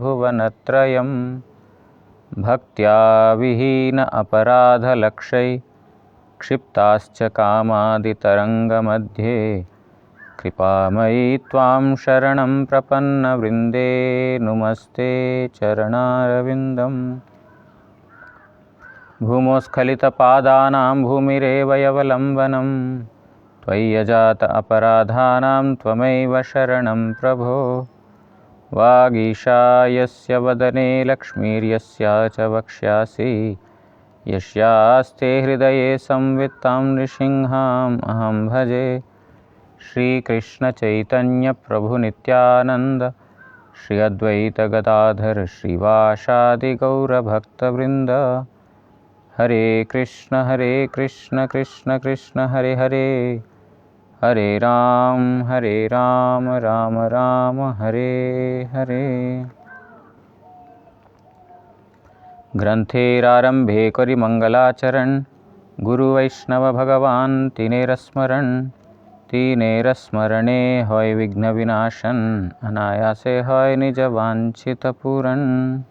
भुवनत्रयं भक्त्या विहीन अपराधलक्षै क्षिप्ताश्च कामादितरङ्गमध्ये कृपामयी त्वां शरणं प्रपन्नवृन्दे नुमस्ते चरणारविन्दम्। भूमोस्खलितपादानां भूमिरेव यवलम्बनं त्वय्यजात अपराधानां त्वमैव शरणं प्रभो। वागीशा यस्य वदने लक्ष्मीर्यस्या च वक्ष्यासि यस्यास्ते हृदये संवित्तां नृसिंहाम् अहं भजे। श्रीकृष्णचैतन्यप्रभुनित्यानन्द श्री अद्वैतगदाधर श्रीवासादिगौरभक्तवृन्द। हरे कृष्ण कृष्ण कृष्ण हरे हरे, हरे राम राम राम हरे हरे। ग्रंथेरारंभे करि मंगलाचरण गुरु वैष्णव भगवान तीनेर स्मरणे होय विघ्न विनाशन अनायासे होय निज वांछित पूरन।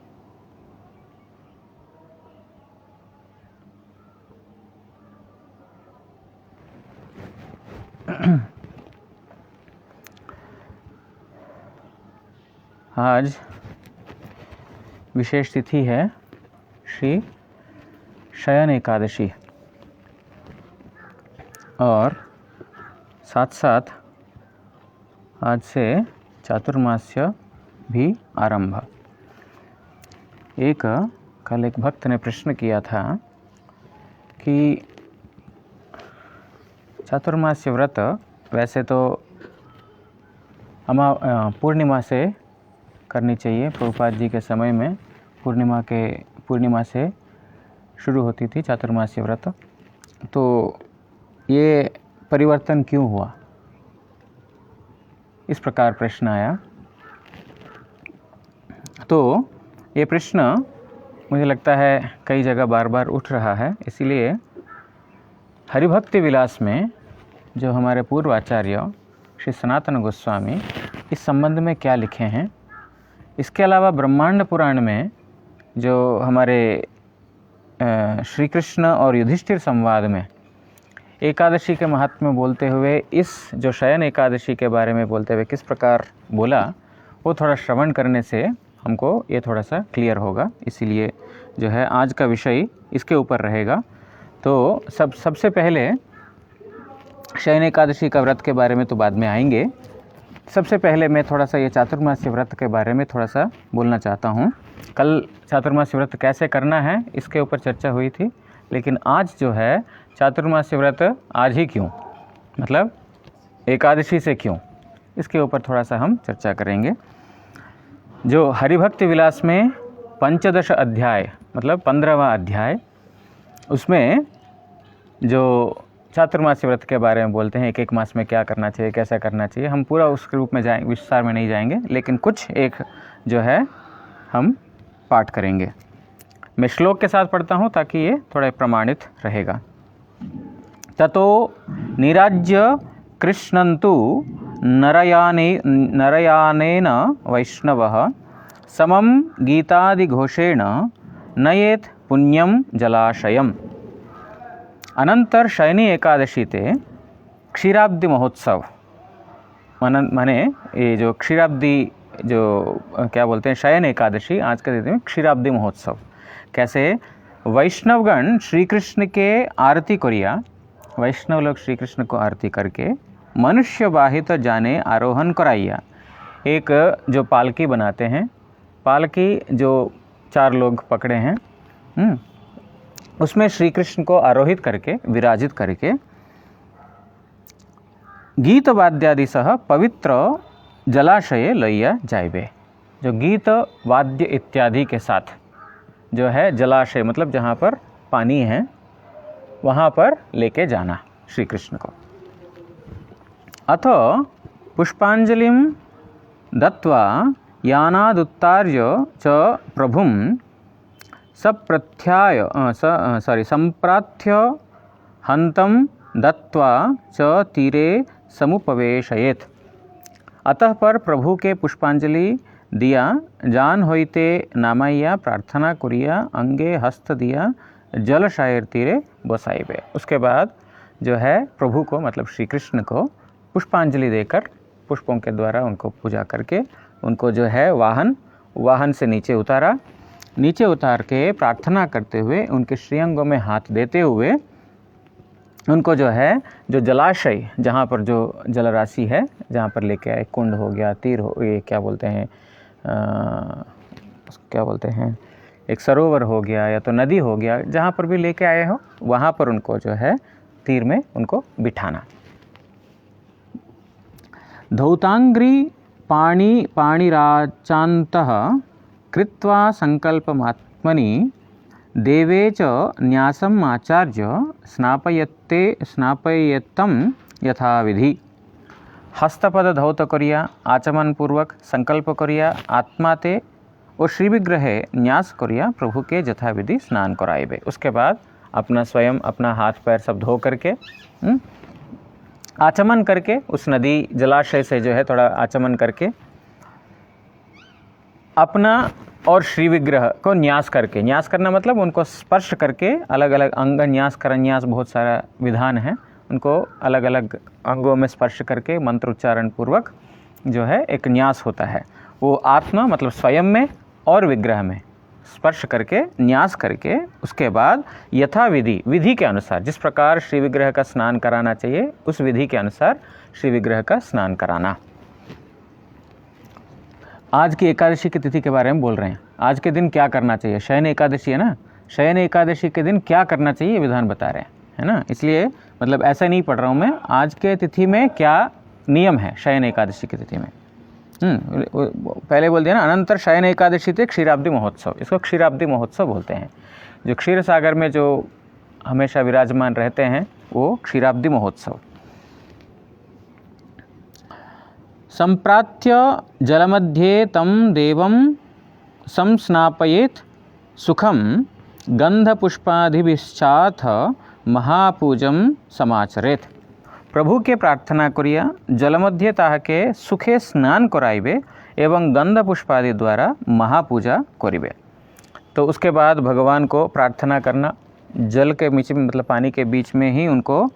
आज विशेष तिथि है श्री शयन एकादशी और साथ साथ आज से चातुर्मास्य भी आरंभ। कल एक भक्त ने प्रश्न किया था कि चातुर्मास्य व्रत वैसे तो पूर्णिमा से करनी चाहिए। प्रभुपाद जी के समय में पूर्णिमा से शुरू होती थी चातुर्मास्य व्रत। तो ये परिवर्तन क्यों हुआ, इस प्रकार प्रश्न आया। तो ये प्रश्न मुझे लगता है कई जगह बार बार उठ रहा है। इसीलिए हरिभक्ति विलास में जो हमारे पूर्व आचार्य श्री सनातन गोस्वामी इस संबंध में क्या लिखे हैं, इसके अलावा ब्रह्मांड पुराण में जो हमारे श्री कृष्ण और युधिष्ठिर संवाद में एकादशी के महात्म्य बोलते हुए, इस जो शयन एकादशी के बारे में बोलते हुए किस प्रकार बोला, वो थोड़ा श्रवण करने से हमको ये थोड़ा सा क्लियर होगा। इसीलिए जो है आज का विषय इसके ऊपर रहेगा। तो सबसे पहले शयन एकादशी का व्रत के बारे में तो बाद में आएंगे। सबसे पहले मैं थोड़ा सा ये चातुर्मास्य व्रत के बारे में थोड़ा सा बोलना चाहता हूँ। कल चातुर्मास्य व्रत कैसे करना है इसके ऊपर चर्चा हुई थी, लेकिन आज जो है चातुर्मास्य व्रत आज ही क्यों, मतलब एकादशी से क्यों, इसके ऊपर थोड़ा सा हम चर्चा करेंगे। जो हरिभक्ति विलास में 15 अध्याय मतलब 15वां अध्याय, उसमें जो चातुर्मास्य व्रत के बारे में बोलते हैं, एक मास में क्या करना चाहिए, कैसा करना चाहिए, हम पूरा उस रूप में जाएंगे, विस्तार में नहीं जाएंगे, लेकिन कुछ एक जो है हम पाठ करेंगे। मैं श्लोक के साथ पढ़ता हूँ ताकि ये थोड़ा प्रमाणित रहेगा। ततो निराज्य कृष्णन्तु नरयानेन वैष्णवः समं गीतादिघोषेण नयेत् पुण्यं जलाशयम्। अनंतर शयनी एकादशी ते क्षीराब्दी महोत्सव माने ये जो क्षीराब्दी जो क्या बोलते हैं शयन एकादशी, आज के दिन में क्षीराब्दी महोत्सव। कैसे वैष्णवगण श्री कृष्ण के आरती करिया, वैष्णव लोग श्री कृष्ण को आरती करके मनुष्य वाहित जाने आरोहण कराइया। एक जो पालकी बनाते हैं, पालकी जो 4 लोग पकड़े हैं, उसमें श्री कृष्ण को आरोहित करके विराजित करके गीत वाद्यादि सह पवित्र जलाशय लैया जाइबे। जो गीत वाद्य इत्यादि के साथ जो है जलाशय मतलब जहाँ पर पानी है वहाँ पर लेके जाना श्री कृष्ण को। अथ पुष्पांजलिं दत्वा यानादुत्तार्य च प्रभुं संप्रार्थ्य हन्तं दत्वा च तीरे समुपवेशयेत्। अतः पर प्रभु के पुष्पांजलि दिया जान होइते नामाइया प्रार्थना कुरिया अंगे हस्त दिया जल शायर तीरे बसाइबे। उसके बाद जो है प्रभु को मतलब श्री कृष्ण को पुष्पांजलि देकर पुष्पों के द्वारा उनको पूजा करके उनको जो है वाहन से नीचे उतारा। नीचे उतार के प्रार्थना करते हुए उनके श्रीअंगों में हाथ देते हुए उनको जो है जो जलाशय जहाँ पर जो जलराशि है जहाँ पर लेके आए, कुंड हो गया, तीर हो, ये क्या बोलते हैं एक सरोवर हो गया या तो नदी हो गया, जहाँ पर भी लेके आए हो वहाँ पर उनको जो है तीर में उनको बिठाना। धौतांग्री पाणिराचान्तः कृत्वा संकल्पमात्मनि देवे च न्यासम आचार्य स्नापयत्तं यथाविधि। हस्तपद धौत करिया आचमन पूर्वक संकल्प करिया आत्माते और श्री विग्रहे न्यास करिया प्रभु के यथाविधि स्नान कराइबे। उसके बाद अपना स्वयं अपना हाथ पैर सब धो करके आचमन करके उस नदी जलाशय से जो है थोड़ा आचमन करके अपना और श्री विग्रह को न्यास करके, न्यास करना मतलब उनको स्पर्श करके अलग अलग अंग न्यास करन्यास बहुत सारा विधान है, उनको अलग अलग अंगों में स्पर्श करके मंत्र उच्चारण पूर्वक जो है एक न्यास होता है। वो आत्मा मतलब स्वयं में और विग्रह में स्पर्श करके न्यास करके उसके बाद यथाविधि विधि के अनुसार जिस प्रकार श्री विग्रह का स्नान कराना चाहिए उस विधि के अनुसार श्री विग्रह का स्नान कराना। आज की एकादशी की तिथि के बारे में बोल रहे हैं। आज के दिन क्या करना चाहिए, शयन एकादशी है ना, शयन एकादशी के दिन क्या करना चाहिए ये विधान बता रहे हैं, है ना। इसलिए मतलब ऐसा नहीं पढ़ रहा हूँ मैं, आज के तिथि में क्या नियम है शयन एकादशी की तिथि में। पहले बोल दिया ना, अनंतर शयन एकादशी थे क्षीराब्दी महोत्सव, इसको क्षीराब्दी महोत्सव बोलते हैं। जो क्षीर सागर में जो हमेशा विराजमान रहते हैं वो क्षीराब्दी महोत्सव। संप्रात्य जलमध्ये तम देवं संस्नापयेत् सुखम गंधपुष्पादिभिश्चाथ महापूजम समाचरेत। प्रभु के प्रार्थना करिया जलमध्ये ताहके सुखे स्नान कराइबे एवं गंध पुष्पादि द्वारा महापूजा करिबे। तो उसके बाद भगवान को प्रार्थना करना, जल के बीच में मतलब पानी के बीच में ही उनको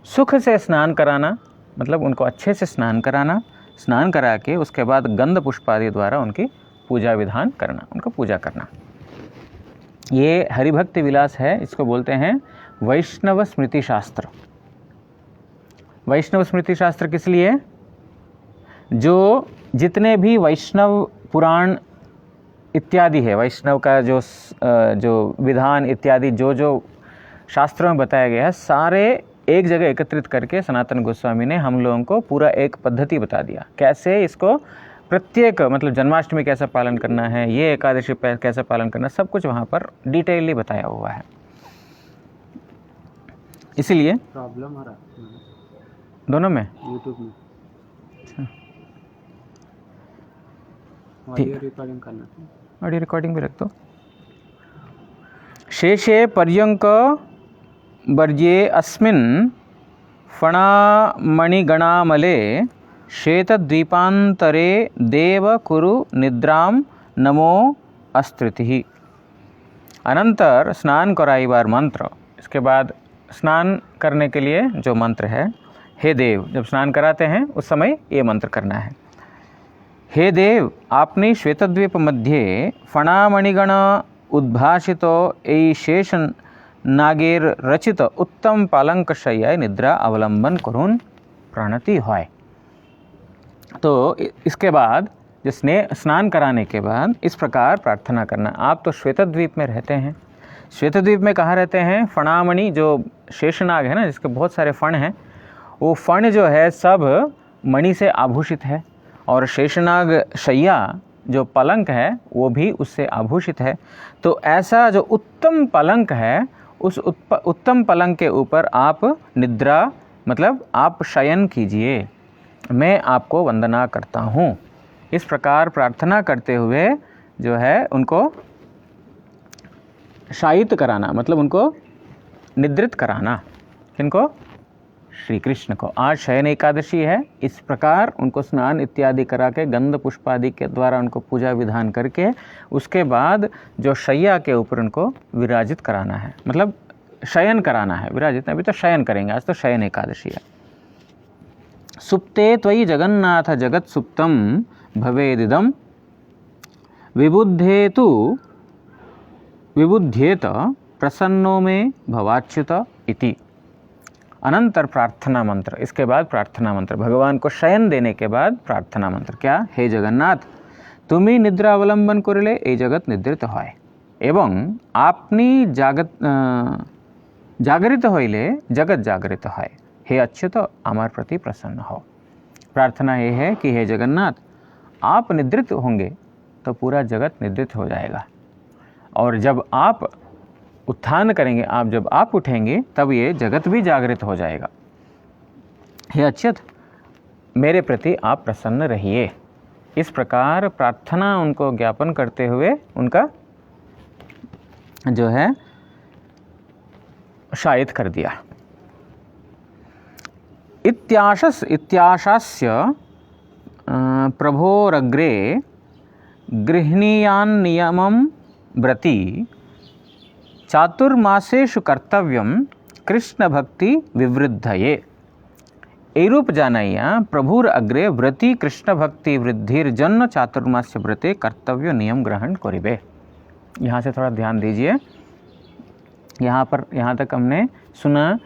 सुख से स्नान कराना, मतलब उनको अच्छे से स्नान कराना, स्नान करा के उसके बाद गंध पुष्पादि द्वारा उनकी पूजा विधान करना, उनको पूजा करना। ये हरिभक्ति विलास है, इसको बोलते हैं वैष्णव स्मृति शास्त्र। वैष्णव स्मृति शास्त्र किस लिए? जो जितने भी वैष्णव पुराण इत्यादि है, वैष्णव का जो विधान इत्यादि जो शास्त्रों में बताया गया है, सारे एक जगह एकत्रित करके सनातन गोस्वामी ने हम लोगों को पूरा एक पद्धति बता दिया, कैसे इसको प्रत्येक मतलब जन्माष्टमी कैसे पालन करना है, ये एकादशी कैसे पालन करना, सब कुछ वहाँ पर डिटेलली बताया हुआ है। इसीलिए प्रॉब्लम आ रहा दोनों में यूट्यूब में अच्छा ऑडियो रिकॉर्डिंग करना था, ऑडियो रिकॉर्डिंग भी रख दो। शेषे पर्यंक वर्ज्ये अस्मिन् फणामणिगणामले श्वेतद्वीपान्तरे देव कुरु निद्रां नमो अस्त्रितिः। अनंतर स्नान कराइबार मंत्र, इसके बाद स्नान करने के लिए जो मंत्र है, हे देव, जब स्नान कराते हैं उस समय ये मंत्र करना है। हे देव, आपने श्वेतद्वीप मध्ये फणामणिगण उद्भाषितो एई शेष नागेर रचित उत्तम पालंक शय्याय निद्रा अवलंबन करून प्रणति होय। तो इसके बाद जिसने स्नान कराने के बाद इस प्रकार प्रार्थना करना। आप तो श्वेतद्वीप में रहते हैं, श्वेतद्वीप में कहाँ रहते हैं? फणामणि जो शेषनाग है ना, जिसके बहुत सारे फण हैं, वो फण जो है सब मणि से आभूषित है, और शेषनाग शैया जो पलंक है वो भी उससे आभूषित है। तो ऐसा जो उत्तम पलंक है, उस उत्तम पलंग के ऊपर आप निद्रा मतलब आप शयन कीजिए, मैं आपको वंदना करता हूँ। इस प्रकार प्रार्थना करते हुए जो है उनको शायित कराना, मतलब उनको निद्रित कराना। किनको? श्री कृष्ण को। आज शयन एकादशी है, इस प्रकार उनको स्नान इत्यादि करा के गंध पुष्पादि के द्वारा उनको पूजा विधान करके उसके बाद जो शैया के ऊपर उनको विराजित कराना है, मतलब शयन कराना है। विराजित अभी तो शयन करेंगे, आज तो शयन एकादशी है। सुप्ते त्वयि जगन्नाथ जगत सुप्तम भवेदिदम विबुध्येत प्रसन्नो में भवाच्युत इति। अनंतर प्रार्थना मंत्र, इसके बाद प्रार्थना मंत्र, भगवान को शयन देने के बाद प्रार्थना मंत्र क्या? हे जगन्नाथ, तुम्ही निद्रा अवलंबन करिले ए जगत निद्रित হয় এবং আপনি जागृत হইলে जगत जागृत হয়। हे अच्युत, আমার प्रति प्रसन्न हो। प्रार्थना ये है कि हे जगन्नाथ, आप निद्रित होंगे तो पूरा जगत निद्रित हो जाएगा, और जब आप उत्थान करेंगे, जब आप उठेंगे तब ये जगत भी जागृत हो जाएगा। हे अच्युत, मेरे प्रति आप प्रसन्न रहिए। इस प्रकार प्रार्थना उनको ज्ञापन करते हुए उनका जो है शायित कर दिया। इत्याशास्य प्रभोरग्रे गृह्णीयान् नियमं व्रति चातुर्मासेषु कर्तव्यम कृष्ण भक्ति विवृद्धये। ए रूप जानैया प्रभुर अग्रे व्रति कृष्ण भक्ति वृद्धिर जन्म चातुर्मास्य व्रते कर्तव्य नियम ग्रहण करिबे। यहाँ से थोड़ा ध्यान दीजिए। यहाँ तक हमने सुना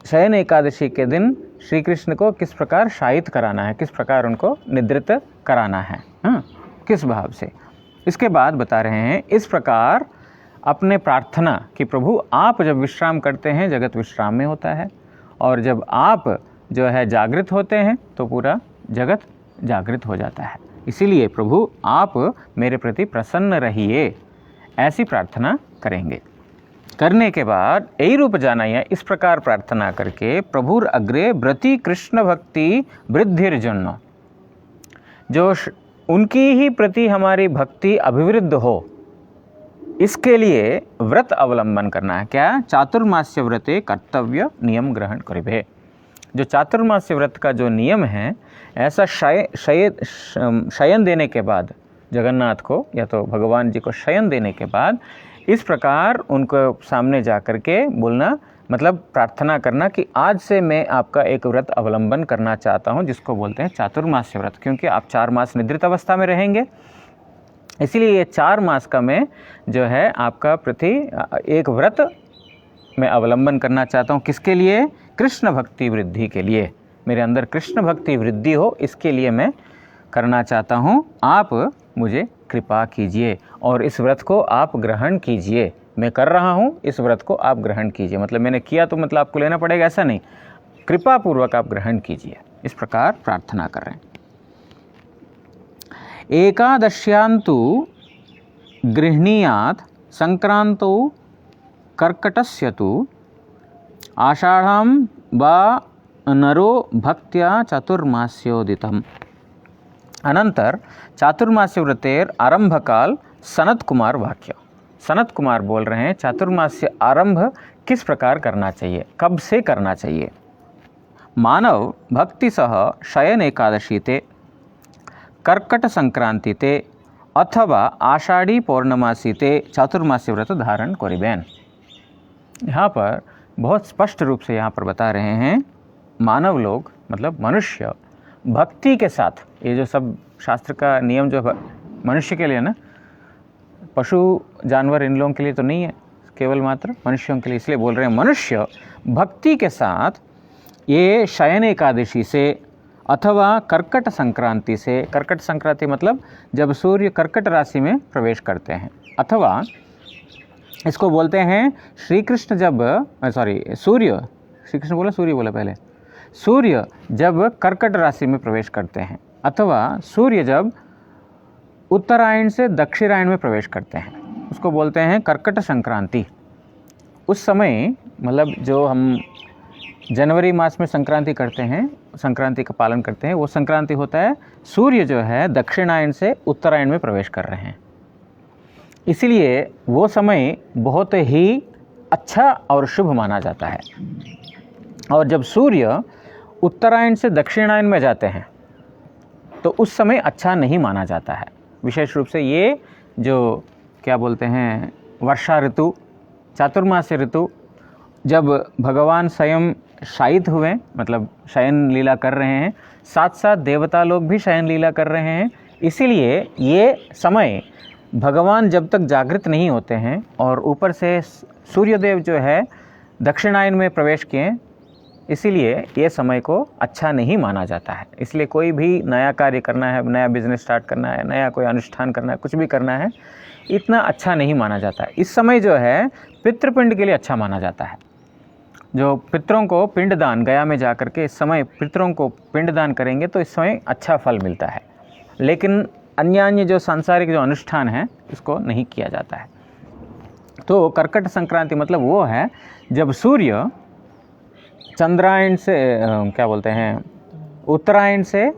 शयन एकादशी के दिन श्री कृष्ण को किस प्रकार शायित कराना है, किस प्रकार उनको निद्रित कराना है, किस भाव से। इसके बाद बता रहे हैं इस प्रकार अपने प्रार्थना कि प्रभु आप जब विश्राम करते हैं जगत विश्राम में होता है, और जब आप जो है जागृत होते हैं तो पूरा जगत जागृत हो जाता है। इसीलिए प्रभु आप मेरे प्रति प्रसन्न रहिए, ऐसी प्रार्थना करेंगे। करने के बाद यही रूप जानाइए, इस प्रकार प्रार्थना करके प्रभुर अग्रे व्रति कृष्ण भक्ति वृद्धिर्जन्म, जो उनकी ही प्रति हमारी भक्ति अभिवृद्ध हो, इसके लिए व्रत अवलंबन करना है। क्या? चातुर्मास्य व्रते कर्तव्य नियम ग्रहण करिबे। जो चातुर्मास्य व्रत का जो नियम है, ऐसा शयन देने के बाद जगन्नाथ को या तो भगवान जी को शयन देने के बाद इस प्रकार उनको सामने जा कर के बोलना, मतलब प्रार्थना करना कि आज से मैं आपका एक व्रत अवलंबन करना चाहता हूँ, जिसको बोलते हैं चातुर्मास्य व्रत। क्योंकि आप 4 मास निद्रित अवस्था में रहेंगे, इसलिए ये 4 मास का मैं जो है आपका प्रति एक व्रत मैं अवलंबन करना चाहता हूँ। किसके लिए? कृष्ण भक्ति वृद्धि के लिए। मेरे अंदर कृष्ण भक्ति वृद्धि हो, इसके लिए मैं करना चाहता हूँ। आप मुझे कृपा कीजिए और इस व्रत को आप ग्रहण कीजिए। मैं कर रहा हूँ, इस व्रत को आप ग्रहण कीजिए। मतलब मैंने किया तो मतलब आपको लेना पड़ेगा, ऐसा नहीं, कृपा पूर्वक आप ग्रहण कीजिए। इस प्रकार प्रार्थना कर रहे हैं। एकादश्यान्तु गृह्णीयात् संक्रांतो कर्कटस्य तु आषाढ़ं वा नरो भक्त्या चातुर्मास्योदितम्। अनंतर चातुर्मास्य व्रतेर आरंभ काल सनत कुमार वाक्य। सनत कुमार बोल रहे हैं चातुर्मास्य आरंभ किस प्रकार करना चाहिए, कब से करना चाहिए। मानव भक्ति सह शयन एकादशी ते, कर्कट संक्रांति ते अथवा आषाढ़ी पौर्णमासी ते चातुर्मास्य व्रत धारण करिबेन। यहाँ पर बहुत स्पष्ट रूप से यहाँ पर बता रहे हैं, मानव लोग मतलब मनुष्य भक्ति के साथ, ये जो सब शास्त्र का नियम जो मनुष्य के लिए ना, पशु जानवर इन लोगों के लिए तो नहीं है, केवल मात्र मनुष्यों के लिए, इसलिए बोल रहे हैं मनुष्य भक्ति के साथ ये शयन एकादशी से अथवा कर्कट संक्रांति से, कर्कट संक्रांति मतलब जब सूर्य कर्कट राशि में प्रवेश करते हैं, अथवा इसको बोलते हैं श्री कृष्ण जब सूर्य, श्री कृष्ण बोला सूर्य बोला पहले, सूर्य जब कर्कट राशि में प्रवेश करते हैं, अथवा सूर्य जब उत्तरायण से दक्षिणायन में प्रवेश करते हैं, उसको बोलते हैं कर्कट संक्रांति। उस समय मतलब जो हम जनवरी मास में संक्रांति करते हैं, संक्रांति का पालन करते हैं, वो संक्रांति होता है सूर्य जो है दक्षिणायन से उत्तरायण में प्रवेश कर रहे हैं। इसीलिए वो समय बहुत ही अच्छा और शुभ माना जाता है। और जब सूर्य उत्तरायण से दक्षिणायन में जाते हैं तो उस समय अच्छा नहीं माना जाता है। विशेष रूप से ये जो क्या बोलते हैं वर्षा ऋतु, चातुर्मास्य ऋतु, जब भगवान स्वयं शायित हुए, मतलब शयन लीला कर रहे हैं, साथ साथ देवता लोग भी शयन लीला कर रहे हैं, इसीलिए ये समय भगवान जब तक जागृत नहीं होते हैं और ऊपर से सूर्यदेव जो है दक्षिणायन में प्रवेश किए, इसीलिए ये समय को अच्छा नहीं माना जाता है। इसलिए कोई भी नया कार्य करना है, नया बिजनेस स्टार्ट करना है, नया कोई अनुष्ठान करना है, कुछ भी करना है, इतना अच्छा नहीं माना जाता है। इस समय जो है पितृपिंड के लिए अच्छा माना जाता है। जो पितरों को पिंडदान, गया में जाकर के इस समय पितरों को पिंडदान करेंगे तो इस समय अच्छा फल मिलता है। लेकिन अन्य जो सांसारिक जो अनुष्ठान है इसको नहीं किया जाता है। तो कर्कट संक्रांति मतलब वो है जब सूर्य चंद्रायन से क्या बोलते हैं उत्तरायण से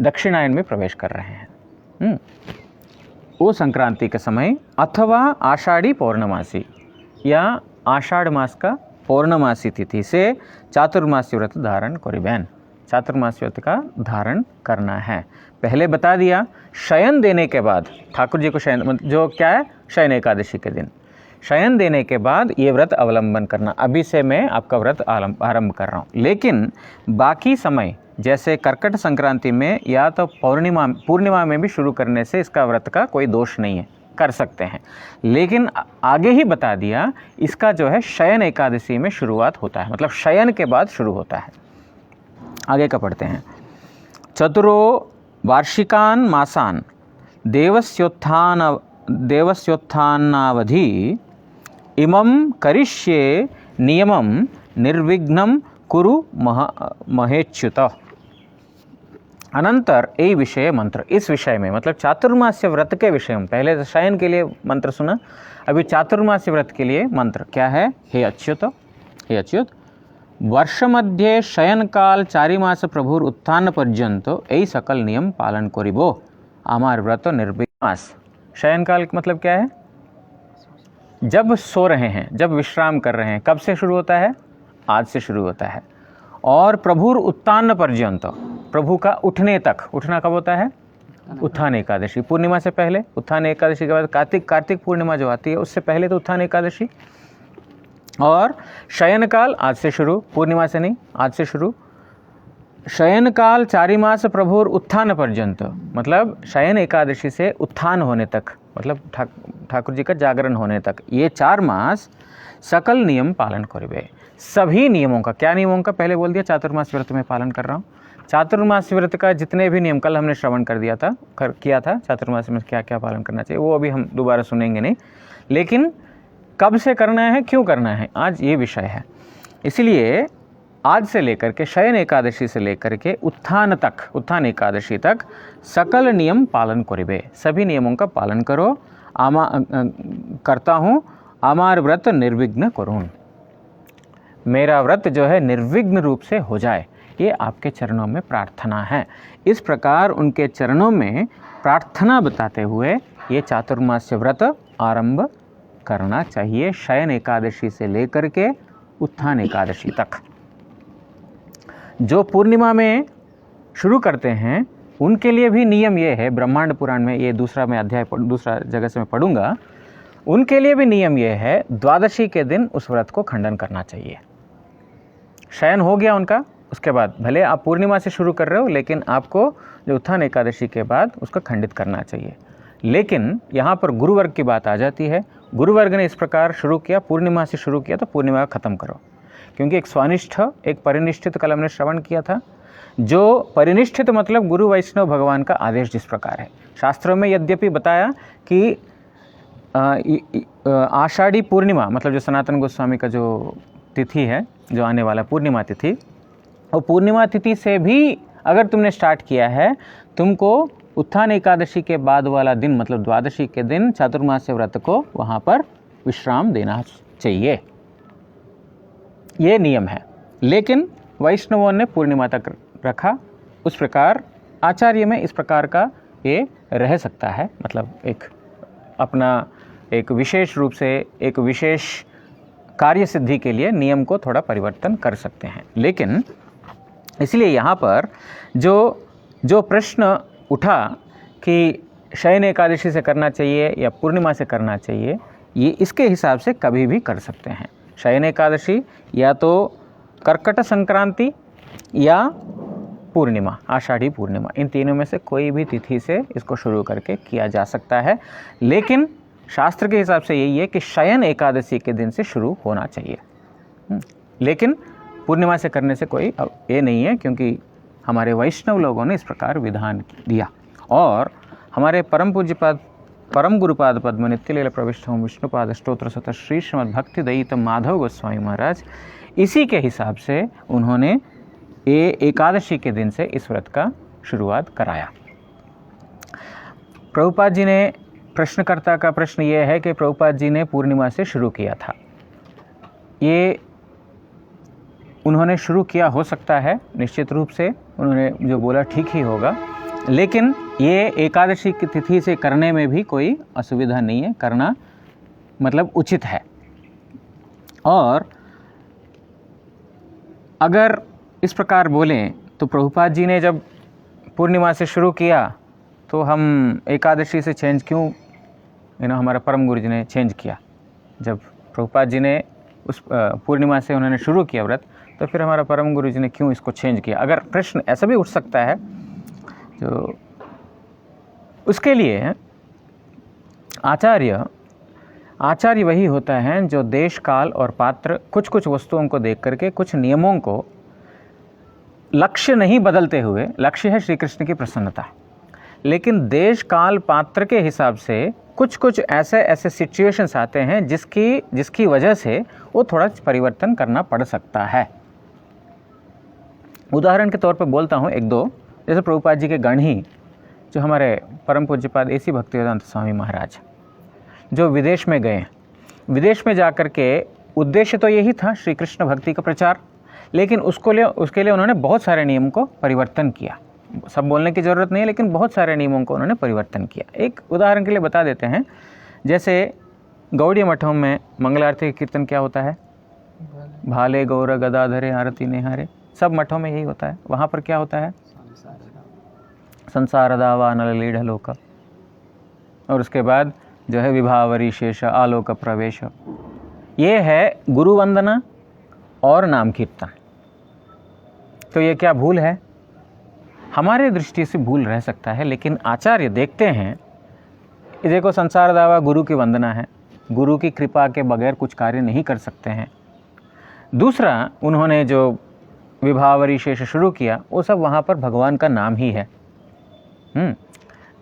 दक्षिणायन में प्रवेश कर रहे हैं, वो संक्रांति के समय, अथवा आषाढ़ी पौर्णमासी या आषाढ़ मास का पौर्णमासी तिथि से चातुर्मास्य व्रत धारण करिबेन। चातुर्मास्य व्रत का धारण करना है। पहले बता दिया शयन देने के बाद, ठाकुर जी को शयन जो क्या है शयन एकादशी के दिन शयन देने के बाद ये व्रत अवलंबन करना। अभी से मैं आपका व्रत आरंभ कर रहा हूँ। लेकिन बाकी समय जैसे कर्कट संक्रांति में या तो पूर्णिमा में भी शुरू करने से इसका व्रत का कोई दोष नहीं है, कर सकते हैं। लेकिन आगे ही बता दिया इसका जो है शयन एकादशी में शुरुआत होता है, मतलब शयन के बाद शुरू होता है। आगे का पढ़ते हैं। चतुरो वार्षिकान मासान देवस्योत्थानावधि इमं करिष्ये नियमं निर्विघ्नं कुरु महेच्युत। अनंतर ये विषय मंत्र, इस विषय में मतलब चातुर्मास्य व्रत के विषय में, पहले तो शयन के लिए मंत्र सुना, अभी चातुर्मास्य व्रत के लिए मंत्र क्या है। हे अच्युत वर्ष मध्य शयन काल 4 मास प्रभुर उत्थान पर्यंत यही सकल नियम पालन करिबो आमार व्रत निर्विघ्नास। शयन काल मतलब क्या है, जब सो रहे हैं, जब विश्राम कर रहे हैं। कब से शुरू होता है, आज से शुरू होता है। और प्रभुर उत्थान पर्यंत, प्रभु का उठने तक, उठना कब होता है, उत्थान एकादशी, पूर्णिमा से पहले। उत्थान एकादशी के बाद कार्तिक पूर्णिमा जो आती है उससे पहले तो उत्थान एकादशी। और शयन काल आज से शुरू, पूर्णिमा से नहीं, आज से शुरू। शयन काल 4 मास प्रभुर उत्थान पर्यंत, मतलब शयन एकादशी से उत्थान होने तक, मतलब ठाकुर जी का जागरण होने तक, ये 4 मास सकल नियम पालन करिबे। सभी नियमों का, क्या नियमों का, पहले बोल दिया चातुर्मास व्रत में पालन कर रहा हूँ। चातुर्मास व्रत का जितने भी नियम, कल हमने श्रवण किया था चातुर्मास में क्या क्या पालन करना चाहिए, वो अभी हम दोबारा सुनेंगे नहीं। लेकिन कब से करना है, क्यों करना है, आज ये विषय है। इसलिए आज से लेकर के शयन एकादशी से लेकर के उत्थान एकादशी तक सकल नियम पालन करिबे, सभी नियमों का पालन करो। करता हूँ आमार व्रत निर्विघ्न करूँ, मेरा व्रत जो है निर्विघ्न रूप से हो जाए, ये आपके चरणों में प्रार्थना है। इस प्रकार उनके चरणों में प्रार्थना बताते हुए ये चातुर्मास्य व्रत आरंभ करना चाहिए, शयन एकादशी से लेकर के उत्थान एकादशी तक। जो पूर्णिमा में शुरू करते हैं उनके लिए भी नियम ये है, ब्रह्मांड पुराण में, ये दूसरा जगह से मैं पढ़ूंगा, उनके लिए भी नियम ये है, द्वादशी के दिन उस व्रत को खंडन करना चाहिए। शयन हो गया उनका, उसके बाद भले आप पूर्णिमा से शुरू कर रहे हो, लेकिन आपको जो उत्थान एकादशी के बाद उसको खंडित करना चाहिए। लेकिन यहाँ पर गुरुवर्ग की बात आ जाती है। गुरुवर्ग ने इस प्रकार शुरू किया, पूर्णिमा से शुरू किया तो पूर्णिमा ख़त्म करो, क्योंकि एक स्वनिष्ठ, एक परिनिष्ठित, कल हमने श्रवण किया था। जो परिनिष्ठित मतलब गुरु वैष्णव भगवान का आदेश जिस प्रकार है। शास्त्रों में यद्यपि बताया कि आषाढ़ी पूर्णिमा, मतलब जो सनातन गोस्वामी का जो तिथि है, जो आने वाला पूर्णिमा तिथि, और पूर्णिमा तिथि से भी अगर तुमने स्टार्ट किया है, तुमको उत्थान एकादशी के बाद वाला दिन, मतलब द्वादशी के दिन चातुर्मास्य व्रत को वहाँ पर विश्राम देना चाहिए, ये नियम है। लेकिन वैष्णवों ने पूर्णिमा तक रखा, उस प्रकार आचार्य में इस प्रकार का ये रह सकता है, मतलब एक अपना एक विशेष रूप से एक विशेष कार्य सिद्धि के लिए नियम को थोड़ा परिवर्तन कर सकते हैं। लेकिन इसलिए यहाँ पर जो प्रश्न उठा कि शयन एकादशी से करना चाहिए या पूर्णिमा से करना चाहिए, ये इसके हिसाब से कभी भी कर सकते हैं। शयन एकादशी या तो कर्कट संक्रांति या पूर्णिमा, आषाढ़ी पूर्णिमा, इन तीनों में से कोई भी तिथि से इसको शुरू करके किया जा सकता है। लेकिन शास्त्र के हिसाब से यही है कि शयन एकादशी के दिन से शुरू होना चाहिए। लेकिन पूर्णिमा से करने से कोई ये नहीं है, क्योंकि हमारे वैष्णव लोगों ने इस प्रकार विधान दिया। और हमारे परम पूज्यपाद परम गुरुपाद पद्म नित्यलीला प्रविष्ट विष्णुपाद स्तोत्र सत श्री श्रीमद् भक्ति दयित माधव गोस्वामी महाराज, इसी के हिसाब से उन्होंने ये एकादशी के दिन से इस व्रत का शुरुआत कराया। प्रभुपाद जी ने, प्रश्नकर्ता का प्रश्न ये है कि प्रभुपाद जी ने पूर्णिमा से शुरू किया था। ये उन्होंने शुरू किया हो सकता है, निश्चित रूप से उन्होंने जो बोला ठीक ही होगा, लेकिन ये एकादशी की तिथि से करने में भी कोई असुविधा नहीं है, करना मतलब उचित है। और अगर इस प्रकार बोलें तो प्रभुपाद जी ने जब पूर्णिमा से शुरू किया तो हम एकादशी से चेंज क्यों, हमारा परम गुरु जी ने चेंज किया। जब प्रभुपाद जी ने उस पूर्णिमा से उन्होंने शुरू किया व्रत, तो फिर हमारा परम गुरु जी ने क्यों इसको चेंज किया। अगर प्रश्न ऐसा भी उठ सकता है, तो उसके लिए आचार्य वही होता है जो देश काल और पात्र कुछ कुछ वस्तुओं को देख करके, कुछ नियमों को लक्ष्य नहीं बदलते हुए, लक्ष्य है श्री कृष्ण की प्रसन्नता, लेकिन देश काल पात्र के हिसाब से कुछ कुछ ऐसे सिचुएशंस आते हैं जिसकी वजह से वो थोड़ा परिवर्तन करना पड़ सकता है। उदाहरण के तौर पर बोलता हूँ एक दो, जैसे प्रभुपाद जी के गण ही, जो हमारे परम पूज्यपाद ऐसी भक्तिवेदांत स्वामी महाराज, जो विदेश में गए, विदेश में जाकर के उद्देश्य तो यही था श्री कृष्ण भक्ति का प्रचार, लेकिन उसके लिए उन्होंने बहुत सारे नियम को परिवर्तन किया। सब बोलने की ज़रूरत नहीं है, लेकिन बहुत सारे नियमों को उन्होंने परिवर्तन किया। एक उदाहरण के लिए बता देते हैं, जैसे गौड़ीय मठों में मंगल आरती का कीर्तन क्या होता है, भाले गौर गदाधरे आरती निहारे, सब मठों में यही होता है। वहाँ पर क्या होता है, संसार दावा नल लीढ़ लोक, और उसके बाद जो है विभावरी शेष आलोक प्रवेश। ये है गुरु वंदना और नाम कीर्तन। तो ये क्या भूल है, हमारे दृष्टि से भूल रह सकता है, लेकिन आचार्य देखते हैं, देखो संसार दावा गुरु की वंदना है, गुरु की कृपा के बगैर कुछ कार्य नहीं कर सकते हैं। दूसरा, उन्होंने जो विभावरी शेष शुरू किया, वो सब वहाँ पर भगवान का नाम ही है।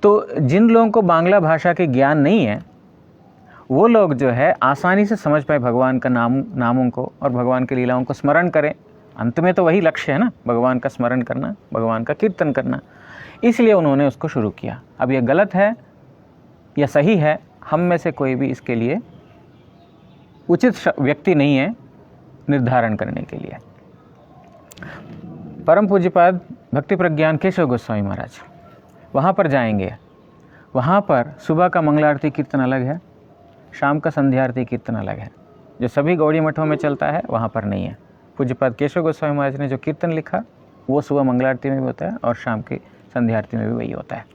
तो जिन लोगों को बांग्ला भाषा के ज्ञान नहीं है, वो लोग जो है आसानी से समझ पाए भगवान का नामों को और भगवान की लीलाओं को स्मरण करें। अंत में तो वही लक्ष्य है ना, भगवान का स्मरण करना, भगवान का कीर्तन करना। इसलिए उन्होंने उसको शुरू किया। अब ये गलत है या सही है, हम में से कोई भी इसके लिए उचित व्यक्ति नहीं है निर्धारण करने के लिए। परम पूज्यपाद भक्ति प्रज्ञान केशव गोस्वामी महाराज, वहाँ पर जाएंगे, वहाँ पर सुबह का मंगल आरती कीर्तन अलग है, शाम का संध्या आरती कीर्तन अलग है। जो सभी गौड़ी मठों में चलता है वहाँ पर नहीं है। पूज्यपाद केशव गोस्वामी महाराज ने जो कीर्तन लिखा वो सुबह मंगल आरती में भी होता है और शाम की संध्या आरती में भी वही होता है।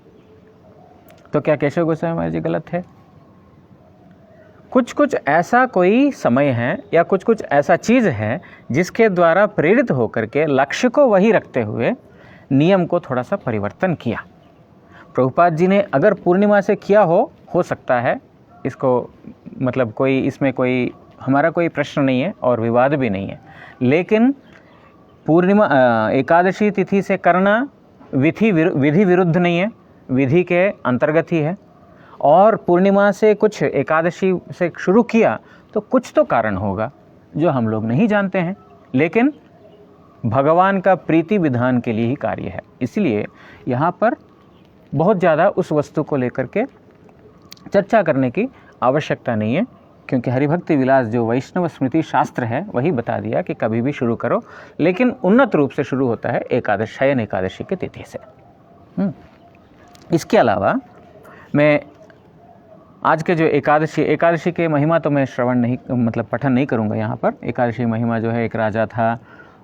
तो क्या केशव गोस्वामी महाराज जी गलत है? कुछ कुछ ऐसा कोई समय है या कुछ कुछ ऐसा चीज़ है जिसके द्वारा प्रेरित होकर के लक्ष्य को वही रखते हुए नियम को थोड़ा सा परिवर्तन किया। प्रभुपाद जी ने अगर पूर्णिमा से किया हो सकता है, इसको मतलब कोई इसमें कोई हमारा कोई प्रश्न नहीं है और विवाद भी नहीं है, लेकिन पूर्णिमा एकादशी तिथि से करना विधि विरुद्ध नहीं है, विधि के अंतर्गत ही है। और पूर्णिमा से कुछ एकादशी से शुरू किया तो कुछ तो कारण होगा जो हम लोग नहीं जानते हैं, लेकिन भगवान का प्रीति विधान के लिए ही कार्य है। इसलिए यहाँ पर बहुत ज़्यादा उस वस्तु को लेकर के चर्चा करने की आवश्यकता नहीं है, क्योंकि हरिभक्ति विलास जो वैष्णव स्मृति शास्त्र है वही बता दिया कि कभी भी शुरू करो, लेकिन उन्नत रूप से शुरू होता है शयन एकादशी की तिथि से। इसके अलावा मैं आज के जो एकादशी के महिमा तो मैं श्रवण नहीं मतलब पठन नहीं करूँगा यहाँ पर। एकादशी महिमा जो है, एक राजा था,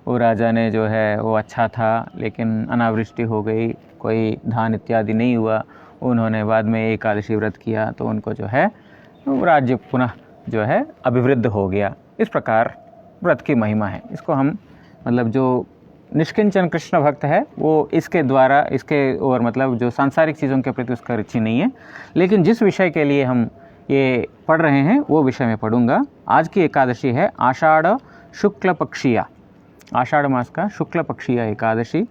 वो राजा ने जो है वो अच्छा था, लेकिन अनावृष्टि हो गई, कोई धान इत्यादि नहीं हुआ। उन्होंने बाद में एकादशी व्रत किया तो उनको जो है वो राज्य पुनः जो है अभिवृद्ध हो गया। इस प्रकार व्रत की महिमा है। इसको हम मतलब जो निष्किंचन कृष्ण भक्त है वो इसके द्वारा और मतलब जो सांसारिक चीज़ों के प्रति उसका रुचि नहीं है, लेकिन जिस विषय के लिए हम ये पढ़ रहे हैं वो विषय में पढ़ूंगा। आज की एकादशी है आषाढ़ शुक्ल पक्षीय, आषाढ़ मास का शुक्ल पक्षीय एकादशी।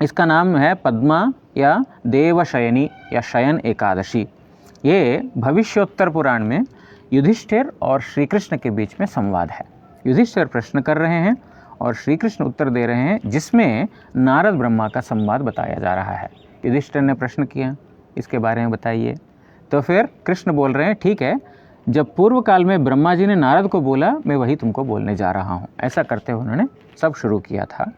इसका नाम है पद्मा या देवशयनी या शयन एकादशी। ये भविष्योत्तर पुराण में युधिष्ठिर और श्री कृष्ण के बीच में संवाद है। युधिष्ठिर प्रश्न कर रहे हैं और श्री कृष्ण उत्तर दे रहे हैं, जिसमें नारद ब्रह्मा का संवाद बताया जा रहा है। युधिष्ठिर ने प्रश्न किया, इसके बारे में बताइए। तो फिर कृष्ण बोल रहे हैं, ठीक है, जब पूर्व काल में ब्रह्मा जी ने नारद को बोला, मैं वही तुमको बोलने जा रहा हूँ। ऐसा करते हुए उन्होंने सब शुरू किया था।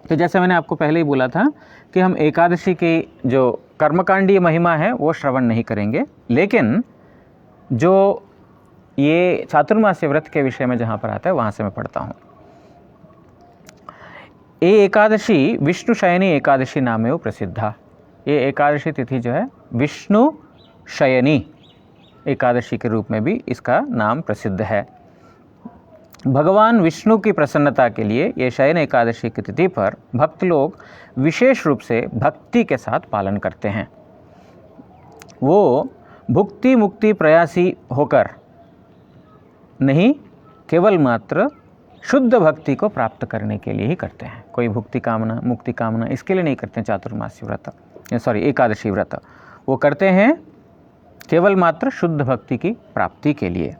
तो जैसे मैंने आपको पहले ही बोला था कि हम एकादशी की जो कर्मकांडीय महिमा है वो श्रवण नहीं करेंगे, लेकिन जो ये चातुर्मास्य व्रत के विषय में जहाँ पर आता है वहाँ से मैं पढ़ता हूँ। ये एकादशी विष्णु शयनी एकादशी नामेव प्रसिद्धा। ये एकादशी तिथि जो है विष्णु शयनी एकादशी के रूप में भी इसका नाम प्रसिद्ध है। भगवान विष्णु की प्रसन्नता के लिए ये शयन एकादशी की तिथि पर भक्त लोग विशेष रूप से भक्ति के साथ पालन करते हैं। वो भुक्ति मुक्ति प्रयासी होकर नहीं, केवल मात्र शुद्ध भक्ति को प्राप्त करने के लिए ही करते हैं। कोई भुक्ति कामना मुक्ति कामना इसके लिए नहीं करते हैं चातुर्मास्य व्रत, एकादशी व्रत। वो करते हैं केवल मात्र शुद्ध भक्ति की प्राप्ति के लिए।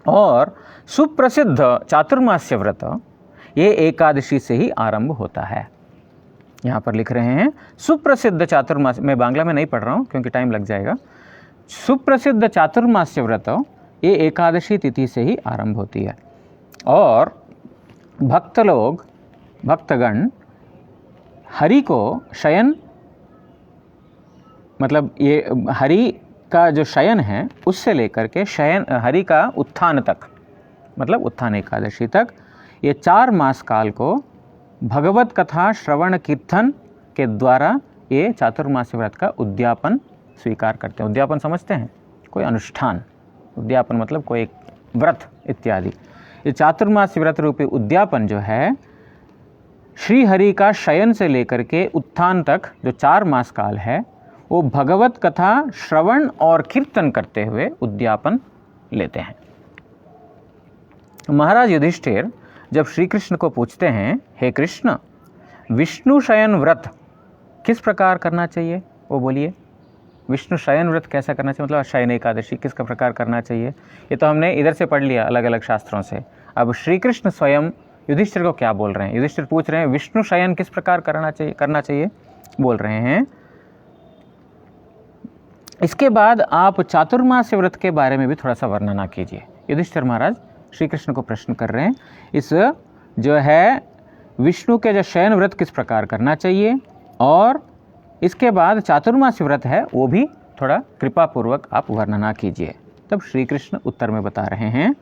और सुप्रसिद्ध चातुर्मास्य व्रत ये एकादशी से ही आरंभ होता है। यहाँ पर लिख रहे हैं सुप्रसिद्ध चातुर्मास्य, मैं बांग्ला में नहीं पढ़ रहा हूँ क्योंकि टाइम लग जाएगा। सुप्रसिद्ध चातुर्मास्य व्रत ये एकादशी तिथि से ही आरंभ होती है। और भक्तगण हरि को शयन, मतलब ये हरि का जो शयन है उससे लेकर के शयन हरि का उत्थान तक, मतलब उत्थान एकादशी तक, ये 4 मास काल को भगवत कथा श्रवण कीर्तन के द्वारा ये चातुर्मास्य व्रत का उद्यापन स्वीकार करते हैं। उद्यापन समझते हैं? कोई अनुष्ठान। उद्यापन मतलब कोई व्रत इत्यादि। ये चातुर्मास्य व्रत रूपी उद्यापन जो है श्री हरि का शयन से लेकर के उत्थान तक जो 4 मास काल है वो भगवत कथा श्रवण और कीर्तन करते हुए उद्यापन लेते हैं। महाराज युधिष्ठिर जब श्री कृष्ण को पूछते हैं, हे कृष्ण, विष्णु शयन व्रत किस प्रकार करना चाहिए, वो बोलिए। विष्णु शयन व्रत कैसा करना चाहिए, मतलब शयन एकादशी किस प्रकार करना चाहिए, ये तो हमने इधर से पढ़ लिया अलग अलग शास्त्रों से। अब श्री कृष्ण स्वयं युधिष्ठिर को क्या बोल रहे हैं? युधिष्ठिर पूछ रहे हैं विष्णु शयन किस प्रकार करना चाहिए बोल रहे हैं। इसके बाद आप चातुर्मास्य व्रत के बारे में भी थोड़ा सा वर्णना कीजिए। युधिष्ठिर महाराज श्री कृष्ण को प्रश्न कर रहे हैं, इस जो है विष्णु के जो शयन व्रत किस प्रकार करना चाहिए, और इसके बाद चातुर्मास्य व्रत है वो भी थोड़ा कृपा पूर्वक आप वर्णना कीजिए। तब श्री कृष्ण उत्तर में बता रहे हैं,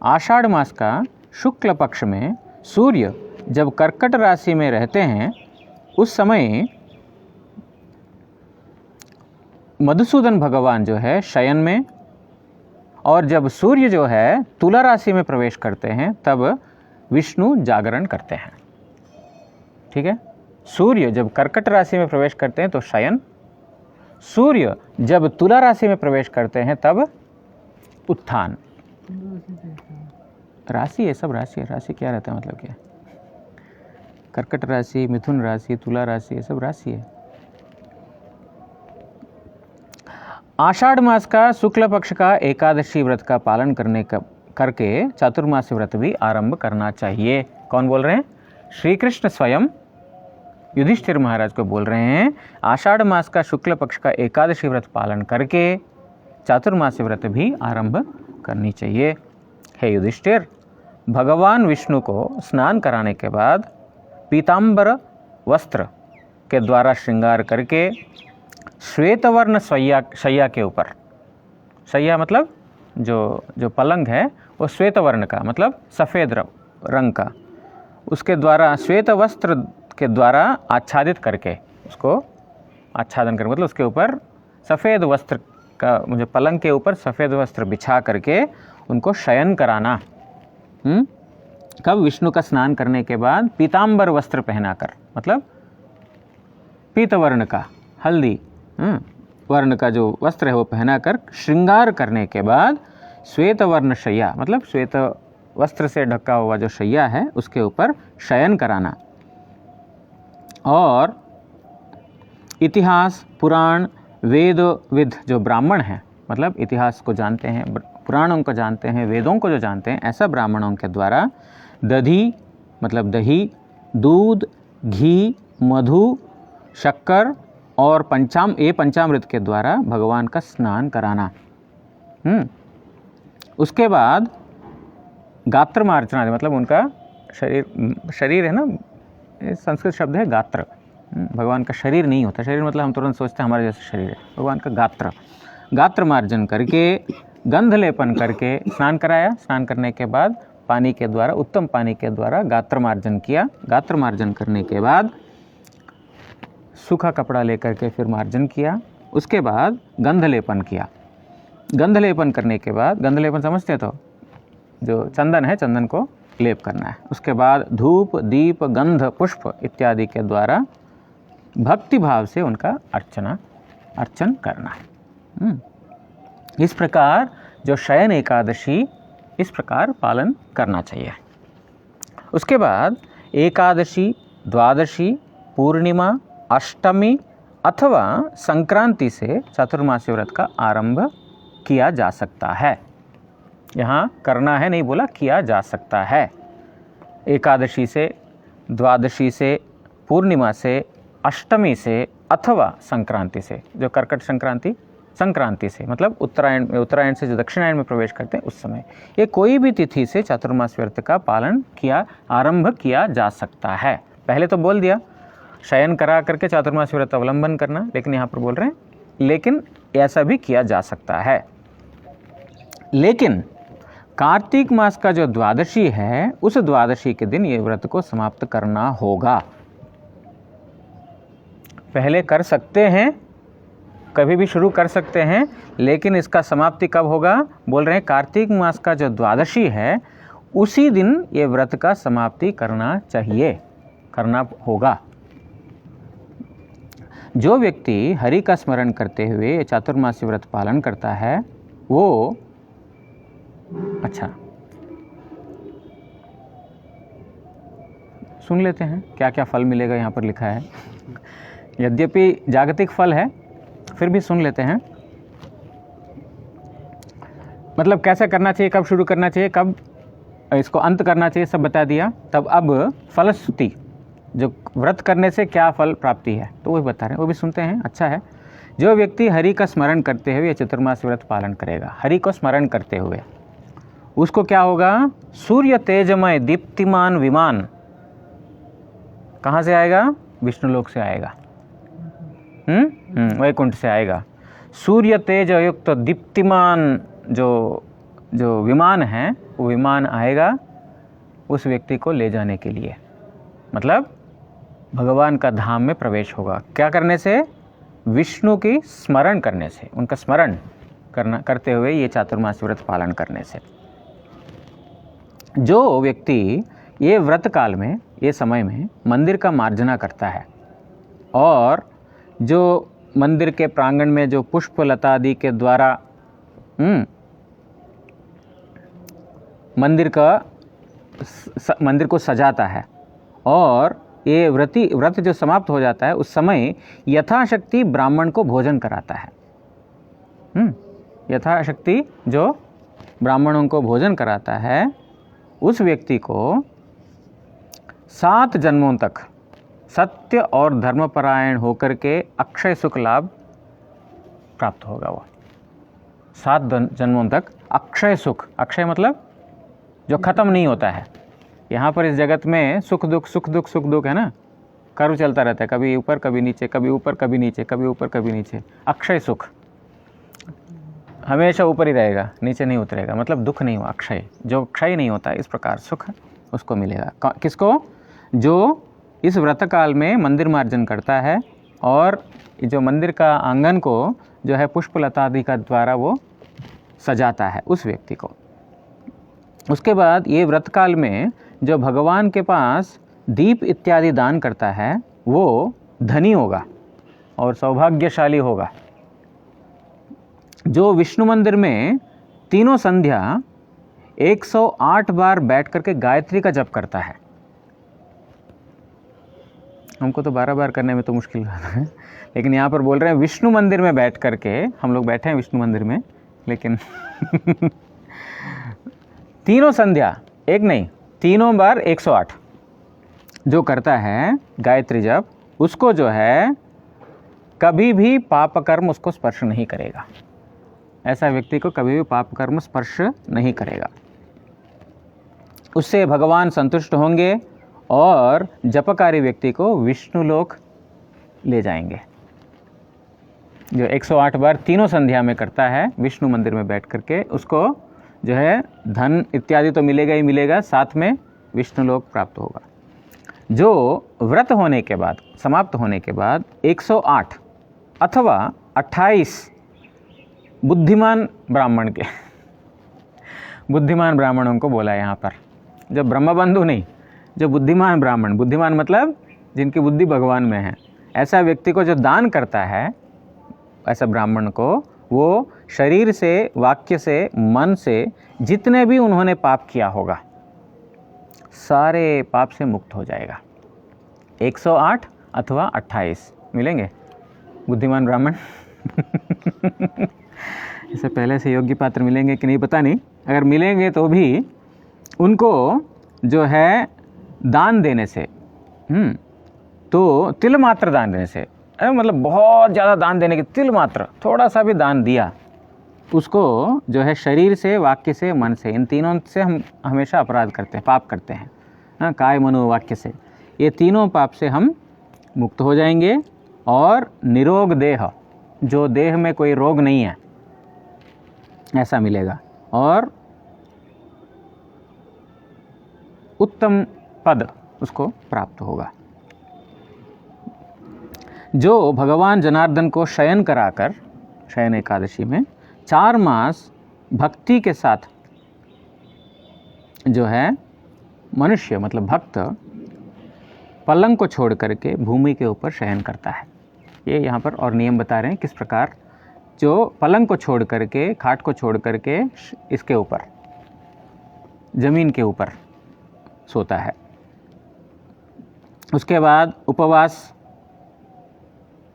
आषाढ़ मास का शुक्ल पक्ष में सूर्य जब कर्कट राशि में रहते हैं उस समय मधुसूदन भगवान जो है शयन में, और जब सूर्य जो है तुला राशि में प्रवेश करते हैं तब विष्णु जागरण करते हैं। ठीक है, सूर्य जब कर्कट राशि में प्रवेश करते हैं तो शयन, सूर्य जब तुला राशि में प्रवेश करते हैं तब उत्थान। राशि है, सब राशि है। राशि क्या रहता है, मतलब क्या? कर्कट राशि, मिथुन राशि, तुला राशि, ये सब राशि है। आषाढ़ मास का शुक्ल पक्ष का एकादशी व्रत का पालन करके चातुर्मास्य व्रत भी आरंभ करना चाहिए। कौन बोल रहे हैं? श्री कृष्ण स्वयं युधिष्ठिर महाराज को बोल रहे हैं, आषाढ़ मास का शुक्ल पक्ष का एकादशी व्रत पालन करके चातुर्मास्य व्रत भी आरंभ करनी चाहिए। हे युधिष्ठिर, भगवान विष्णु को स्नान कराने के बाद पीतांबर वस्त्र के द्वारा श्रृंगार करके श्वेतवर्ण शैया के ऊपर, शैया मतलब जो पलंग है वो श्वेत वर्ण का मतलब सफ़ेद रंग का, उसके द्वारा श्वेत वस्त्र के द्वारा आच्छादित करके, उसको आच्छादन करके मतलब उसके ऊपर सफ़ेद वस्त्र का, मुझे पलंग के ऊपर सफ़ेद वस्त्र बिछा करके उनको शयन कराना। कब? विष्णु का स्नान करने के बाद पीतांबर वस्त्र पहनाकर, मतलब पीतवर्ण का, हल्दी वर्ण का जो वस्त्र है वो पहनाकर श्रृंगार करने के बाद श्वेत वर्ण शैया मतलब श्वेत वस्त्र से ढका हुआ जो शैया है उसके ऊपर शयन कराना। और इतिहास, पुराण, वेद विद जो ब्राह्मण हैं, मतलब इतिहास को जानते हैं, पुराणों को जानते हैं, वेदों को जो जानते हैं, ऐसा ब्राह्मणों के द्वारा दधी मतलब दही, दूध, घी, मधु, शक्कर और पंचामृत के द्वारा भगवान का स्नान कराना। उसके बाद गात्र मार्जना मतलब उनका शरीर है ना, संस्कृत शब्द है गात्र, भगवान का शरीर नहीं होता, शरीर मतलब हम तुरंत सोचते हैं हमारे जैसे शरीर है, भगवान का गात्र मार्जन करके, गंध लेपन करके स्नान कराया। स्नान करने के बाद पानी के द्वारा, उत्तम पानी के द्वारा गात्र मार्जन किया। गात्र मार्जन करने के बाद सूखा कपड़ा लेकर के फिर मार्जन किया। उसके बाद गंध लेपन किया। गंध लेपन करने के बाद, गंध लेपन समझते तो जो चंदन है, चंदन को लेप करना है। उसके बाद धूप, दीप, गंध, पुष्प इत्यादि के द्वारा भक्ति भाव से उनका अर्चन करना है। इस प्रकार जो शयन एकादशी, इस प्रकार पालन करना चाहिए। उसके बाद एकादशी, द्वादशी, पूर्णिमा, अष्टमी अथवा संक्रांति से चातुर्मास्य व्रत का आरंभ किया जा सकता है। यहाँ करना है नहीं बोला, किया जा सकता है। एकादशी से, द्वादशी से, पूर्णिमा से, अष्टमी से अथवा संक्रांति से, जो कर्कट संक्रांति से मतलब उत्तरायण से जो दक्षिणायन में प्रवेश करते हैं उस समय, ये कोई भी तिथि से चातुर्मास व्रत का पालन आरंभ किया जा सकता है। पहले तो बोल दिया शयन करा करके चातुर्मास व्रत अवलंबन करना, लेकिन यहाँ पर बोल रहे हैं लेकिन ऐसा भी किया जा सकता है। लेकिन कार्तिक मास का जो द्वादशी है, उस द्वादशी के दिन ये व्रत को समाप्त करना होगा। पहले कर सकते हैं, कभी भी शुरू कर सकते हैं, लेकिन इसका समाप्ति कब होगा? बोल रहे हैं कार्तिक मास का जो द्वादशी है उसी दिन ये व्रत का समाप्ति करना चाहिए, करना होगा। जो व्यक्ति हरि का स्मरण करते हुए चातुर्मास्य व्रत पालन करता है वो, अच्छा सुन लेते हैं क्या क्या फल मिलेगा। यहाँ पर लिखा है, यद्यपि जागतिक फल है फिर भी सुन लेते हैं। मतलब कैसे करना चाहिए, कब शुरू करना चाहिए, कब इसको अंत करना चाहिए, सब बता दिया। तब अब फलश्रुति, जो व्रत करने से क्या फल प्राप्ति है, तो वही बता रहे हैं, वो भी सुनते हैं। अच्छा है, जो व्यक्ति हरि का स्मरण करते हुए चातुर्मास्य व्रत पालन करेगा, हरि को स्मरण करते हुए, उसको क्या होगा? सूर्य तेजमय दीप्तिमान विमान कहाँ से आएगा? विष्णुलोक से आएगा, वैकुंठ से आएगा। सूर्य तेज युक्त दीप्तिमान जो विमान है, वो विमान आएगा उस व्यक्ति को ले जाने के लिए, मतलब भगवान का धाम में प्रवेश होगा। क्या करने से? विष्णु की स्मरण करने से, उनका स्मरण करते हुए ये चातुर्मास्य व्रत पालन करने से। जो व्यक्ति ये व्रत काल में, ये समय में मंदिर का मार्जना करता है और जो मंदिर के प्रांगण में जो पुष्प लता आदि के द्वारा मंदिर को सजाता है और ये व्रत जो समाप्त हो जाता है उस समय यथाशक्ति ब्राह्मण को भोजन कराता है। यथाशक्ति जो ब्राह्मणों को भोजन कराता है उस व्यक्ति को 7 जन्मों तक सत्य और धर्मपरायण होकर के अक्षय सुख लाभ प्राप्त होगा। वो 7 जन्मों तक अक्षय सुख, अक्षय मतलब जो खत्म नहीं होता है। यहाँ पर इस जगत में सुख दुख है ना, कर्व चलता रहता है, कभी ऊपर कभी नीचे, कभी ऊपर कभी नीचे, कभी ऊपर कभी नीचे। अक्षय सुख हमेशा ऊपर ही रहेगा, नीचे नहीं उतरेगा, मतलब दुख नहीं हुआ, अक्षय, जो क्षय नहीं होता, इस प्रकार सुख उसको मिलेगा। किसको? जो इस व्रत काल में मंदिर मार्जन करता है और जो मंदिर का आंगन को जो है पुष्पलता आदि का द्वारा वो सजाता है, उस व्यक्ति को। उसके बाद ये व्रत काल में जो भगवान के पास दीप इत्यादि दान करता है वो धनी होगा और सौभाग्यशाली होगा। जो विष्णु मंदिर में तीनों संध्या 108 बार बैठ करके गायत्री का जप करता है, हमको तो 12 बार करने में तो मुश्किल है, लेकिन यहाँ पर बोल रहे हैं विष्णु मंदिर में बैठ करके, हम लोग बैठे हैं विष्णु मंदिर में, लेकिन तीनों संध्या, एक नहीं तीनों बार 108 जो करता है गायत्री जप, उसको जो है कभी भी पाप कर्म उसको स्पर्श नहीं करेगा। ऐसा व्यक्ति को कभी भी पाप कर्म स्पर्श नहीं करेगा। उससे भगवान संतुष्ट होंगे और जपकारी व्यक्ति को विष्णु लोक ले जाएंगे। जो 108 बार तीनों संध्या में करता है विष्णु मंदिर में बैठ करके, उसको जो है धन इत्यादि तो मिलेगा ही मिलेगा, साथ में विष्णु लोक प्राप्त होगा। जो व्रत होने के बाद, समाप्त होने के बाद 108 अथवा 28 बुद्धिमान ब्राह्मण के बुद्धिमान ब्राह्मणों को बोला यहाँ पर, जो ब्रह्मबंधु नहीं, जो बुद्धिमान ब्राह्मण, बुद्धिमान मतलब जिनकी बुद्धि भगवान में है, ऐसा व्यक्ति को जो दान करता है, ऐसा ब्राह्मण को, वो शरीर से, वाक्य से, मन से जितने भी उन्होंने पाप किया होगा सारे पाप से मुक्त हो जाएगा। 108 अथवा 28 मिलेंगे बुद्धिमान ब्राह्मण। इससे पहले से योग्य पात्र मिलेंगे कि नहीं पता नहीं, अगर मिलेंगे तो भी उनको जो है दान देने से, तो तिल मात्र दान देने से, मतलब बहुत ज़्यादा दान देने के, तिल मात्र थोड़ा सा भी दान दिया, उसको जो है शरीर से, वाक्य से, मन से, इन तीनों से हम हमेशा अपराध करते हैं, पाप करते हैं, हाँ, काय मनो वाक्य से, ये तीनों पाप से हम मुक्त हो जाएंगे। और निरोग देह, जो देह में कोई रोग नहीं है, ऐसा मिलेगा। और उत्तम पद उसको प्राप्त होगा। जो भगवान जनार्दन को शयन कराकर, शयन एकादशी में 4 मास भक्ति के साथ जो है मनुष्य, मतलब भक्त, पलंग को छोड़ करके भूमि के ऊपर शयन करता है। ये यहाँ पर और नियम बता रहे हैं किस प्रकार जो पलंग को छोड़ करके, खाट को छोड़ करके इसके ऊपर, जमीन के ऊपर सोता है। उसके बाद उपवास,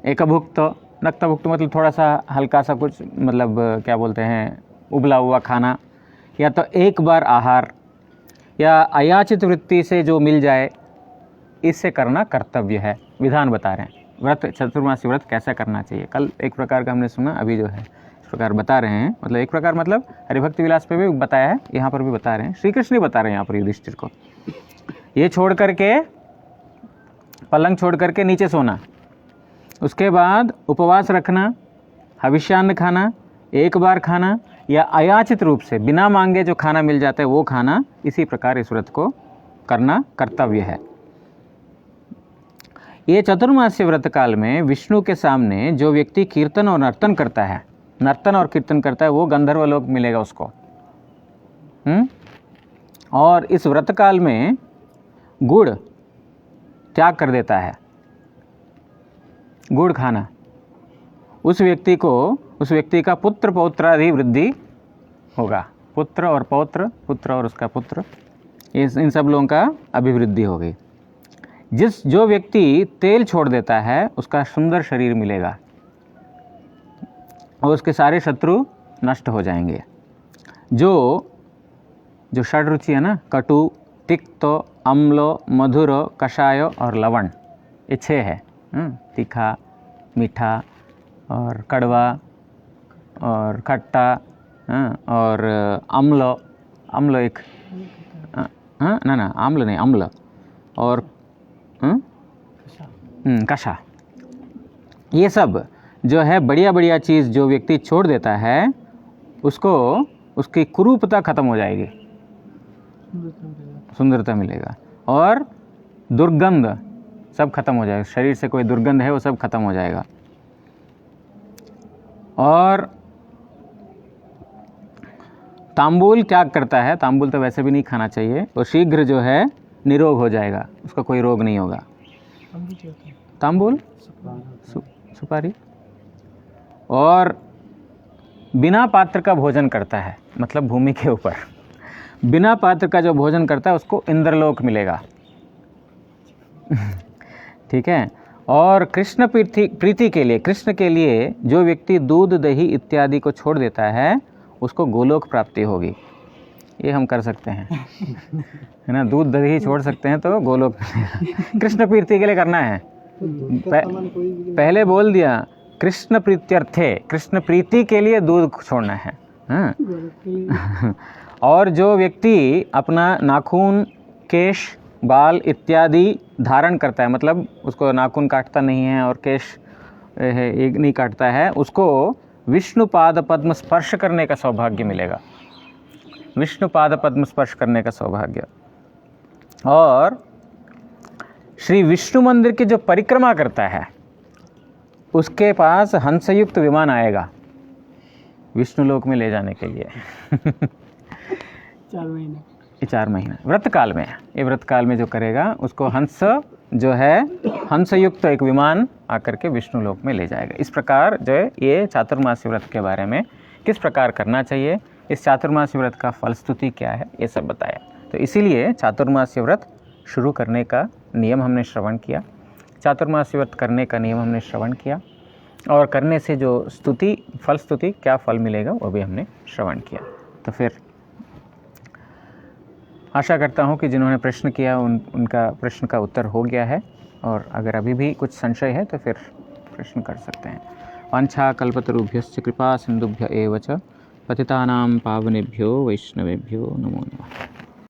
एकभुक्त, नक्तभुक्त मतलब थोड़ा सा हल्का सा कुछ, मतलब क्या बोलते हैं, उबला हुआ खाना, या तो एक बार आहार, या अयाचित वृत्ति से जो मिल जाए, इससे करना कर्तव्य है। विधान बता रहे हैं व्रत, चतुर्मासी व्रत कैसा करना चाहिए। कल एक प्रकार का हमने सुना, अभी जो है इस प्रकार बता रहे हैं, मतलब एक प्रकार मतलब हरिभक्ति विलास पे भी बताया है, यहाँ पर भी बता रहे हैं, श्री कृष्ण ही बता रहे हैं यहाँ पर युधिष्ठिर को। ये छोड़ करके, पलंग छोड़ करके नीचे सोना, उसके बाद उपवास रखना, हविष्यान्न खाना, एक बार खाना, या अयाचित रूप से बिना मांगे जो खाना मिल जाता है वो खाना, इसी प्रकार इस व्रत को करना कर्तव्य है। ये चतुर्मास्य व्रत काल में विष्णु के सामने जो व्यक्ति कीर्तन और नर्तन करता है, नर्तन और कीर्तन करता है, वो गंधर्व लोक मिलेगा उसको। और इस व्रत काल में गुड़ त्याग कर देता है, गुड़ खाना, उस व्यक्ति को, उस व्यक्ति का पुत्र पौत्रादि वृद्धि होगा। पुत्र और पौत्र, पुत्र और उसका पुत्र, इन सब लोगों का अभिवृद्धि हो गई। जो व्यक्ति तेल छोड़ देता है उसका सुंदर शरीर मिलेगा और उसके सारे शत्रु नष्ट हो जाएंगे। जो षड रुचि है ना, कटु, तिक्त, अम्ल, मधुर, कषाय और लवण, ये 6 है। तीखा, मीठा और कड़वा और खट्टा, और अम्ल एक, ना आम्ल नहीं, अम्ल, और कषा, ये सब जो है बढ़िया बढ़िया चीज़ जो व्यक्ति छोड़ देता है उसको उसकी कुरूपता खत्म हो जाएगी, सुंदरता मिलेगा, और दुर्गंध सब खत्म हो जाएगा, शरीर से कोई दुर्गंध है वो सब खत्म हो जाएगा। और तांबूल त्याग करता है, तांबूल तो वैसे भी नहीं खाना चाहिए, और शीघ्र जो है निरोग हो जाएगा, उसका कोई रोग नहीं होगा। तांबूल सुपारी। और बिना पात्र का भोजन करता है, मतलब भूमि के ऊपर बिना पात्र का जो भोजन करता है उसको इंद्रलोक मिलेगा। ठीक है। और कृष्ण प्रीति के लिए, कृष्ण के लिए जो व्यक्ति दूध दही इत्यादि को छोड़ देता है उसको गोलोक प्राप्ति होगी। ये हम कर सकते हैं, है ना, दूध दही छोड़ सकते हैं तो गोलोक मिलेगा। कृष्ण प्रीति के लिए करना है, पहले बोल दिया कृष्ण प्रीत्यर्थे, कृष्ण प्रीति के लिए दूध छोड़ना है। हाँ। और जो व्यक्ति अपना नाखून, केश, बाल इत्यादि धारण करता है, मतलब उसको नाखून काटता नहीं है और केश एक नहीं काटता है, उसको विष्णु पाद पद्म स्पर्श करने का सौभाग्य मिलेगा, विष्णु पाद पद्म स्पर्श करने का सौभाग्य। और श्री विष्णु मंदिर की जो परिक्रमा करता है उसके पास हंसयुक्त विमान आएगा विष्णु लोक में ले जाने के लिए। 4 महीने, ये 4 महीना व्रत काल में, ये व्रत काल में जो करेगा उसको हंस जो है हंसयुक्त एक विमान आकर के विष्णु लोक में ले जाएगा। इस प्रकार जो है ये चातुर्मासी व्रत के बारे में किस प्रकार करना चाहिए, इस चातुर्मासी व्रत का फलस्तुति क्या है, ये सब बताया। तो इसीलिए चातुर्मासी व्रत शुरू करने का नियम हमने श्रवण किया, चातुर्मासी व्रत करने का नियम हमने श्रवण किया, और करने से जो स्तुति फलस्तुति क्या फल मिलेगा वो भी हमने श्रवण किया। तो फिर आशा करता हूँ कि जिन्होंने प्रश्न किया उनका प्रश्न का उत्तर हो गया है, और अगर अभी भी कुछ संशय है तो फिर प्रश्न कर सकते हैं। वांछा कल्पतरुभ्यश्च कृपा सिंधुभ्य एव च पतितानां पावनेभ्यो वैष्णवेभ्यो नमो नमः।